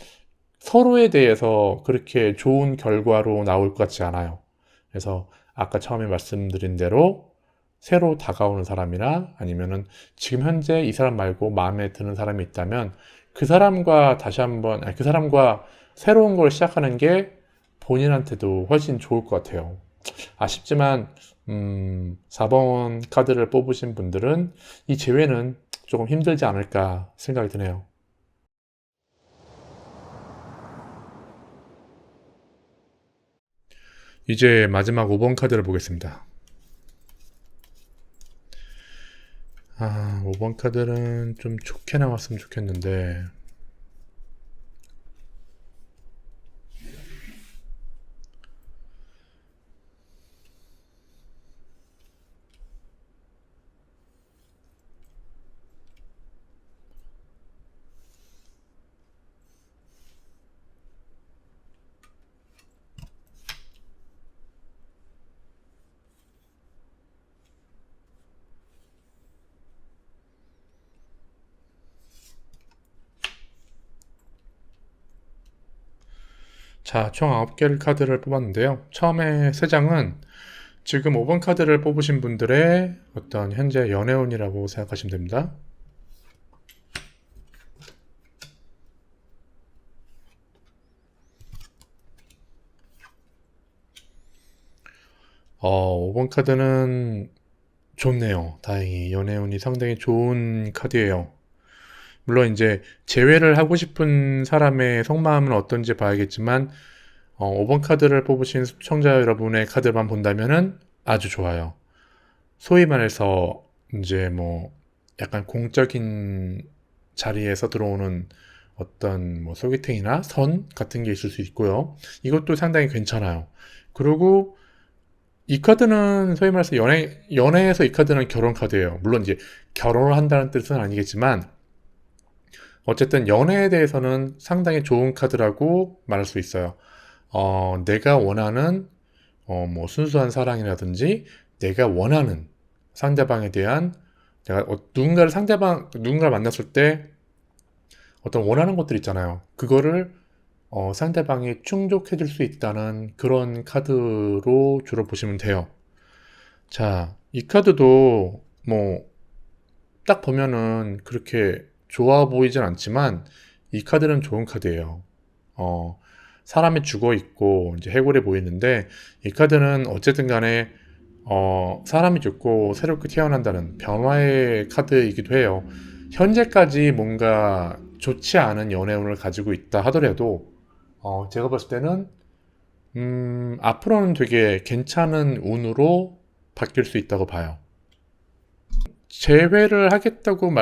서로에 대해서 그렇게 좋은 결과로 나올 것 같지 않아요. 그래서 아까 처음에 말씀드린 대로 새로 다가오는 사람이나 아니면은 지금 현재 이 사람 말고 마음에 드는 사람이 있다면 그 사람과 다시 한번, 아니, 그 사람과 새로운 걸 시작하는 게 본인한테도 훨씬 좋을 것 같아요. 아쉽지만 4번 카드를 뽑으신 분들은 이 재회는 조금 힘들지 않을까 생각이 드네요. 이제 마지막 5번 카드를 보겠습니다. 5번 카드는 좀 좋게 나왔으면 좋겠는데, 자, 총 9개를 카드를 뽑았는데요. 처음에 3장은 지금 5번 카드를 뽑으신 분들의 어떤 현재 연애운이라고 생각하시면 됩니다. 5번 카드는 좋네요. 다행히 연애운이 상당히 좋은 카드예요. 물론 이제 재회를 하고 싶은 사람의 속마음은 어떤지 봐야겠지만 5번 카드를 뽑으신 시청자 여러분의 카드만 본다면은 아주 좋아요. 소위 말해서 이제 뭐 약간 공적인 자리에서 들어오는 어떤 뭐 소개팅이나 선 같은 게 있을 수 있고요. 이것도 상당히 괜찮아요. 그리고 이 카드는 소위 말해서 연애에서 이 카드는 결혼 카드예요. 물론 이제 결혼을 한다는 뜻은 아니겠지만 어쨌든 연애에 대해서는 상당히 좋은 카드라고 말할 수 있어요. 내가 원하는 뭐 순수한 사랑이라든지 내가 원하는 상대방에 대한 내가 누군가를 만났을 때 어떤 원하는 것들 있잖아요. 그거를 상대방이 충족해 줄 수 있다는 그런 카드로 주로 보시면 돼요. 자, 이 카드도 뭐 딱 보면은 그렇게 좋아 보이진 않지만 이 카드는 좋은 카드예요. 어, 사람이 죽어 있고 이제 해골해 보이는데 이 카드는 어쨌든 간에 사람이 죽고 새롭게 태어난다는 변화의 카드이기도 해요. 현재까지 뭔가 좋지 않은 연애운을 가지고 있다 하더라도 제가 봤을 때는 앞으로는 되게 괜찮은 운으로 바뀔 수 있다고 봐요. 재회를 하겠다고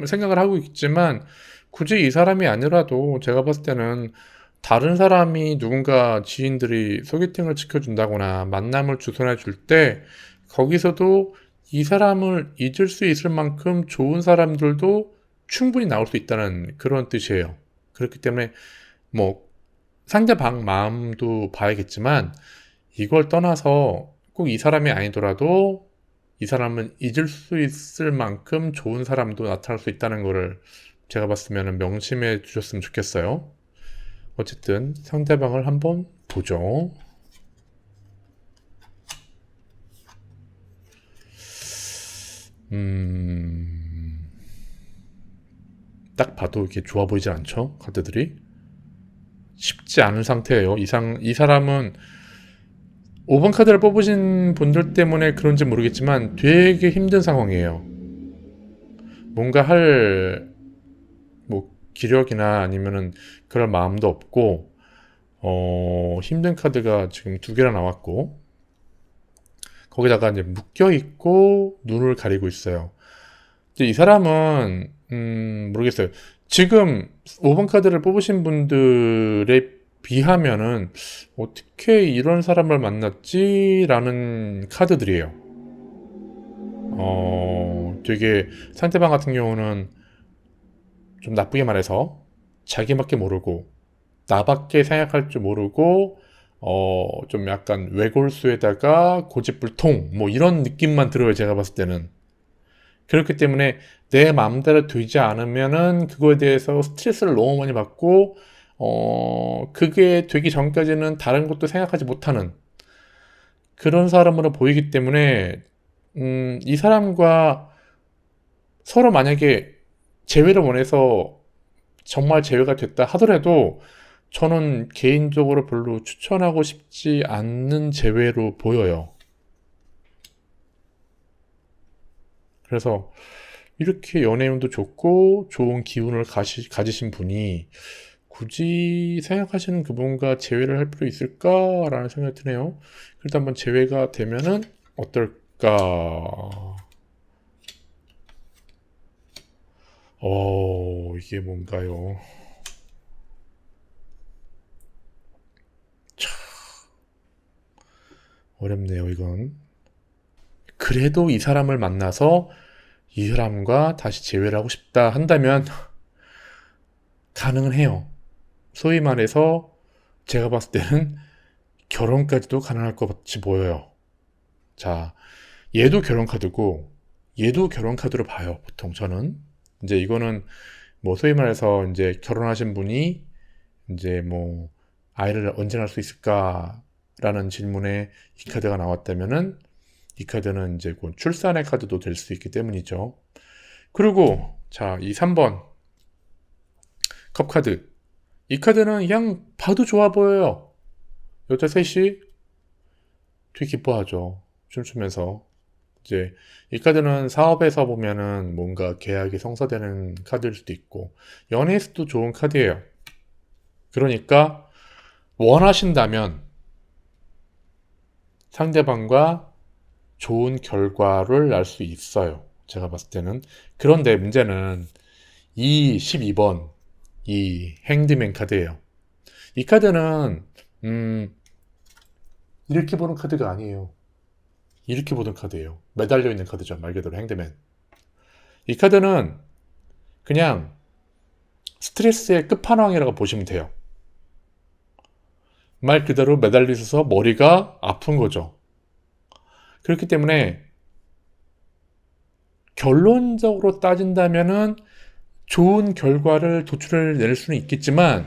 생각을 하고 있지만 굳이 이 사람이 아니라도 제가 봤을 때는 다른 사람이 누군가 지인들이 소개팅을 시켜준다거나 만남을 주선해 줄 때 거기서도 이 사람을 잊을 수 있을 만큼 좋은 사람들도 충분히 나올 수 있다는 그런 뜻이에요. 그렇기 때문에 뭐 상대방 마음도 봐야겠지만 이걸 떠나서 꼭 이 사람이 아니더라도 이 사람은 잊을 수 있을 만큼 좋은 사람도 나타날 수 있다는 거를 제가 봤으면 명심해 주셨으면 좋겠어요. 어쨌든 상대방을 한번 보죠. 딱 봐도 이렇게 좋아 보이지 않죠? 카드들이 쉽지 않은 상태예요. 이 사람은 5번 카드를 뽑으신 분들 때문에 그런지 모르겠지만 되게 힘든 상황이에요. 뭔가 할 뭐 기력이나 아니면은 그럴 마음도 없고 힘든 카드가 지금 2개나 나왔고 거기다가 이제 묶여 있고 눈을 가리고 있어요. 이제 이 사람은 모르겠어요. 지금 5번 카드를 뽑으신 분들에 비하면은 어떻게 이런 사람을 만났지라는 카드들이에요. 되게 상대방 같은 경우는 좀 나쁘게 말해서 자기밖에 모르고 나밖에 생각할 줄 모르고 좀 약간 외골수에다가 고집불통 뭐 이런 느낌만 들어요. 제가 봤을 때는. 그렇기 때문에 내 마음대로 되지 않으면은 그거에 대해서 스트레스를 너무 많이 받고 그게 되기 전까지는 다른 것도 생각하지 못하는 그런 사람으로 보이기 때문에 이 사람과 서로 만약에 재회를 원해서 정말 재회가 됐다 하더라도 저는 개인적으로 별로 추천하고 싶지 않는 재회로 보여요. 그래서 이렇게 연애운도 좋고 좋은 기운을 가지신 분이 굳이 생각하시는 그분과 재회를 할 필요 있을까라는 생각이 드네요. 그래도 한번 재회가 되면은 어떨까? 이게 뭔가요? 참 어렵네요, 이건. 그래도 이 사람을 만나서 이 사람과 다시 재회를 하고 싶다 한다면 가능은 해요. 소위 말해서 제가 봤을 때는 결혼까지도 가능할 것 같이 보여요. 자, 얘도 결혼 카드고 얘도 결혼 카드로 봐요. 보통 저는 이제 이거는 뭐 소위 말해서 이제 결혼하신 분이 이제 뭐 아이를 언제 낳을 수 있을까라는 질문에 이 카드가 나왔다면은 이 카드는 이제 곧 출산의 카드도 될 수 있기 때문이죠. 그리고 자, 이 3번 컵 카드. 이 카드는 그냥 봐도 좋아 보여요. 여자 셋이 되게 기뻐하죠. 춤추면서. 이제 이 카드는 사업에서 보면은 뭔가 계약이 성사되는 카드일 수도 있고 연애에서도 좋은 카드예요. 그러니까 원하신다면 상대방과 좋은 결과를 날 수 있어요. 제가 봤을 때는. 그런데 문제는 이 12번 이 행드맨 카드예요. 이 카드는 이렇게 보는 카드가 아니에요. 이렇게 보는 카드예요. 매달려 있는 카드죠. 말 그대로 행드맨. 이 카드는 그냥 스트레스의 끝판왕이라고 보시면 돼요. 말 그대로 매달리셔서 머리가 아픈 거죠. 그렇기 때문에 결론적으로 따진다면은 좋은 결과를 도출을 낼 수는 있겠지만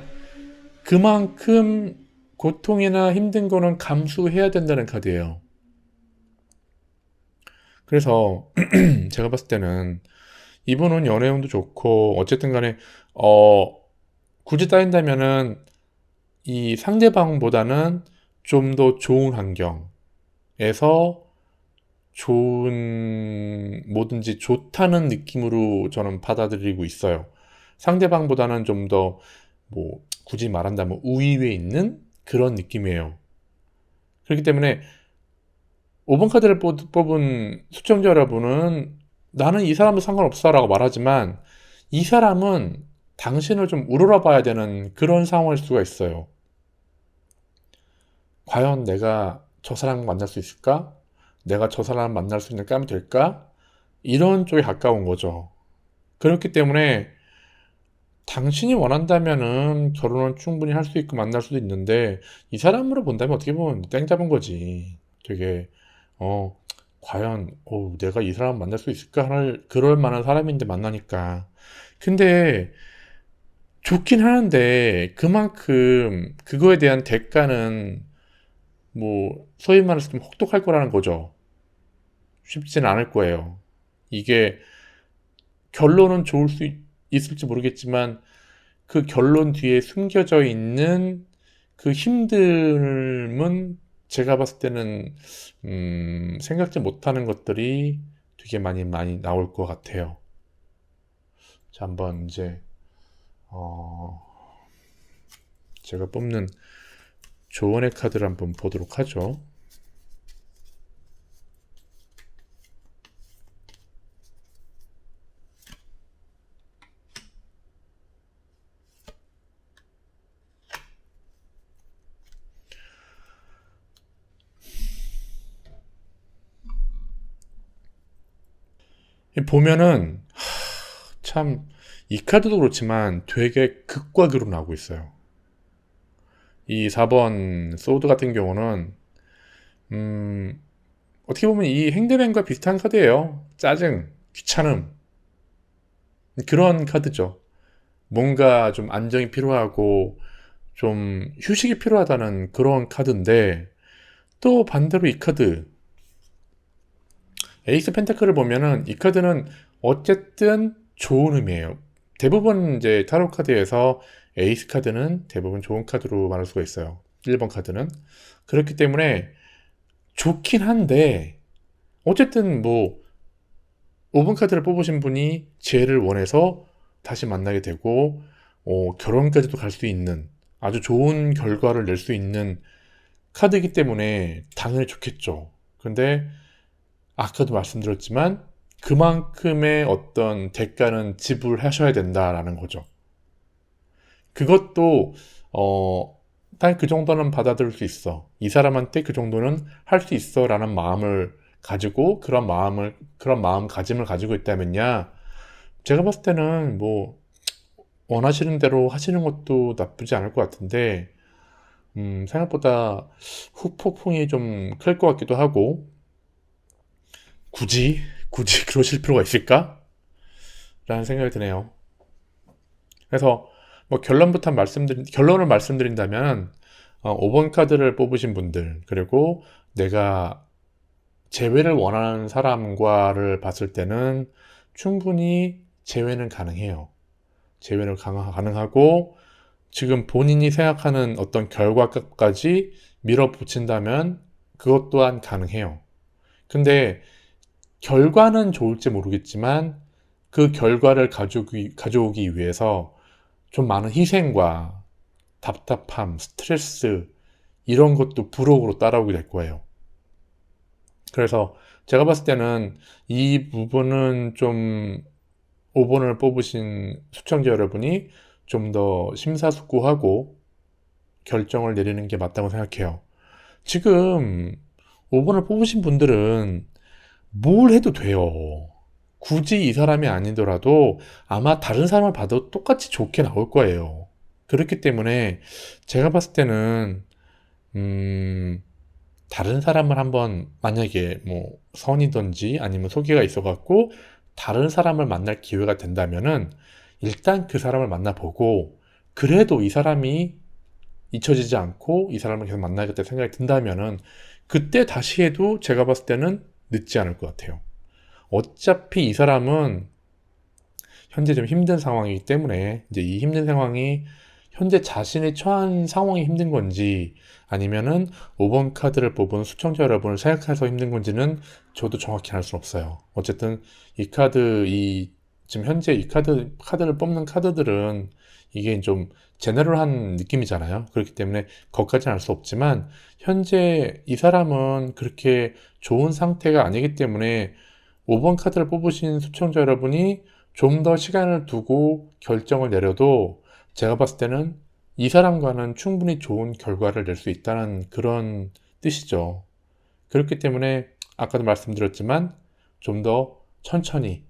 그만큼 고통이나 힘든 거는 감수해야 된다는 카드예요. 그래서 제가 봤을 때는 이분은 연애운도 좋고 어쨌든 간에 굳이 따진다면은 이 상대방보다는 좀 더 좋은 환경에서 좋은 뭐든지 좋다는 느낌으로 저는 받아들이고 있어요. 상대방보다는 좀 더 뭐 굳이 말한다면 우위에 있는 그런 느낌이에요. 그렇기 때문에 5번 카드를 뽑은 시청자 여러분은 나는 이 사람도 상관없어 라고 말하지만 이 사람은 당신을 좀 우러러 봐야 되는 그런 상황일 수가 있어요. 과연 내가 저 사람을 만날 수 있을까? 내가 저 사람 만날 수 있는 깜이 될까? 이런 쪽에 가까운 거죠. 그렇기 때문에 당신이 원한다면은 결혼은 충분히 할 수 있고 만날 수도 있는데 이 사람으로 본다면 어떻게 보면 땡 잡은 거지. 되게 어 과연 내가 이 사람 만날 수 있을까 할 그럴 만한 사람인데 만나니까. 근데 좋긴 하는데 그만큼 그거에 대한 대가는 뭐 소위 말해서 좀 혹독할 거라는 거죠. 쉽지는 않을 거예요. 이게 결론은 좋을 수 있을지 모르겠지만 그 결론 뒤에 숨겨져 있는 그 힘듦은 제가 봤을 때는 생각지 못하는 것들이 되게 많이 나올 것 같아요. 자, 한번 이제 제가 뽑는 조언의 카드를 한번 보도록 하죠. 보면은 참 이 카드도 그렇지만 되게 극과 극으로 나오고 있어요. 이 4번 소드 같은 경우는 어떻게 보면 이 행드맨과 비슷한 카드예요. 짜증, 귀찮음 그런 카드죠. 뭔가 좀 안정이 필요하고 좀 휴식이 필요하다는 그런 카드인데 또 반대로 이 카드 에이스 펜타클을 보면은 이 카드는 어쨌든 좋은 의미예요. 대부분 이제 타로 카드에서 에이스 카드는 대부분 좋은 카드로 말할 수가 있어요. 1번 카드는. 그렇기 때문에 좋긴 한데 어쨌든 뭐 5번 카드를 뽑으신 분이 지혜를 원해서 다시 만나게 되고 결혼까지도 갈 수 있는 아주 좋은 결과를 낼 수 있는 카드이기 때문에 당연히 좋겠죠. 근데 아까도 말씀드렸지만 그만큼의 어떤 대가는 지불하셔야 된다라는 거죠. 그것도 딱 그 정도는 받아들일 수 있어. 이 사람한테 그 정도는 할 수 있어라는 마음을 가지고 그런 마음가짐을 가지고 있다면야 제가 봤을 때는 뭐 원하시는 대로 하시는 것도 나쁘지 않을 것 같은데 생각보다 후폭풍이 좀 클 것 같기도 하고 굳이 그러실 필요가 있을까? 라는 생각이 드네요. 그래서 뭐 결론을 말씀드린다면 5번 카드를 뽑으신 분들 그리고 내가 재회를 원하는 사람과를 봤을 때는 충분히 재회는 가능해요. 재회는 가능하고 지금 본인이 생각하는 어떤 결과까지 밀어붙인다면 그것 또한 가능해요. 근데 결과는 좋을지 모르겠지만 그 결과를 가져오기 위해서 좀 많은 희생과 답답함, 스트레스 이런 것도 부록으로 따라오게 될 거예요. 그래서 제가 봤을 때는 이 부분은 좀 5번을 뽑으신 시청자 여러분이 좀 더 심사숙고하고 결정을 내리는 게 맞다고 생각해요. 지금 5번을 뽑으신 분들은 뭘 해도 돼요. 굳이 이 사람이 아니더라도 아마 다른 사람을 봐도 똑같이 좋게 나올 거예요. 그렇기 때문에 제가 봤을 때는 다른 사람을 한번 만약에 뭐 선이든지 아니면 소개가 있어갖고 다른 사람을 만날 기회가 된다면은 일단 그 사람을 만나보고 그래도 이 사람이 잊혀지지 않고 이 사람을 계속 만나겠다 생각이 든다면은 그때 다시 해도 제가 봤을 때는 늦지 않을 것 같아요. 어차피 이 사람은 현재 좀 힘든 상황이기 때문에 이제 이 힘든 상황이 현재 자신이 처한 상황이 힘든 건지 아니면은 5번 카드를 뽑은 시청자 여러분을 생각해서 힘든 건지는 저도 정확히 알 수는 없어요. 어쨌든 지금 현재 이 카드를 뽑는 카드들은 이게 좀 제너럴한 느낌이잖아요. 그렇기 때문에 거기까지는 알 수 없지만 현재 이 사람은 그렇게 좋은 상태가 아니기 때문에 5번 카드를 뽑으신 시청자 여러분이 좀 더 시간을 두고 결정을 내려도 제가 봤을 때는 이 사람과는 충분히 좋은 결과를 낼 수 있다는 그런 뜻이죠. 그렇기 때문에 아까도 말씀드렸지만 좀 더 천천히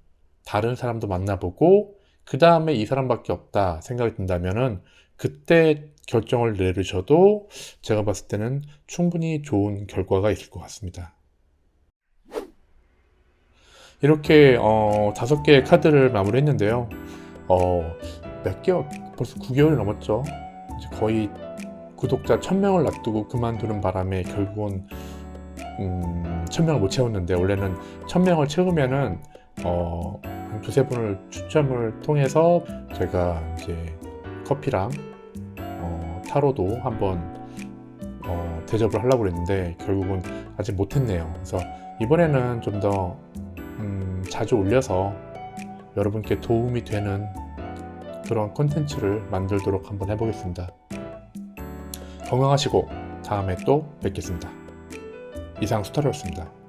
다른 사람도 만나보고 그 다음에 이 사람밖에 없다 생각이 든다면은 그때 결정을 내리셔도 제가 봤을 때는 충분히 좋은 결과가 있을 것 같습니다. 이렇게 5개의 카드를 마무리했는데요. 몇 개월, 벌써 9개월이 넘었죠. 이제 거의 구독자 1000명을 놔두고 그만두는 바람에 결국은 1000명을 못 채웠는데, 원래는 1000명을 채우면은 한 두세 분을 추첨을 통해서 제가 이제 커피랑 타로도 한번 대접을 하려고 그랬는데 결국은 아직 못했네요. 그래서 이번에는 좀 더 자주 올려서 여러분께 도움이 되는 그런 콘텐츠를 만들도록 한번 해보겠습니다. 건강하시고 다음에 또 뵙겠습니다. 이상 수타로였습니다.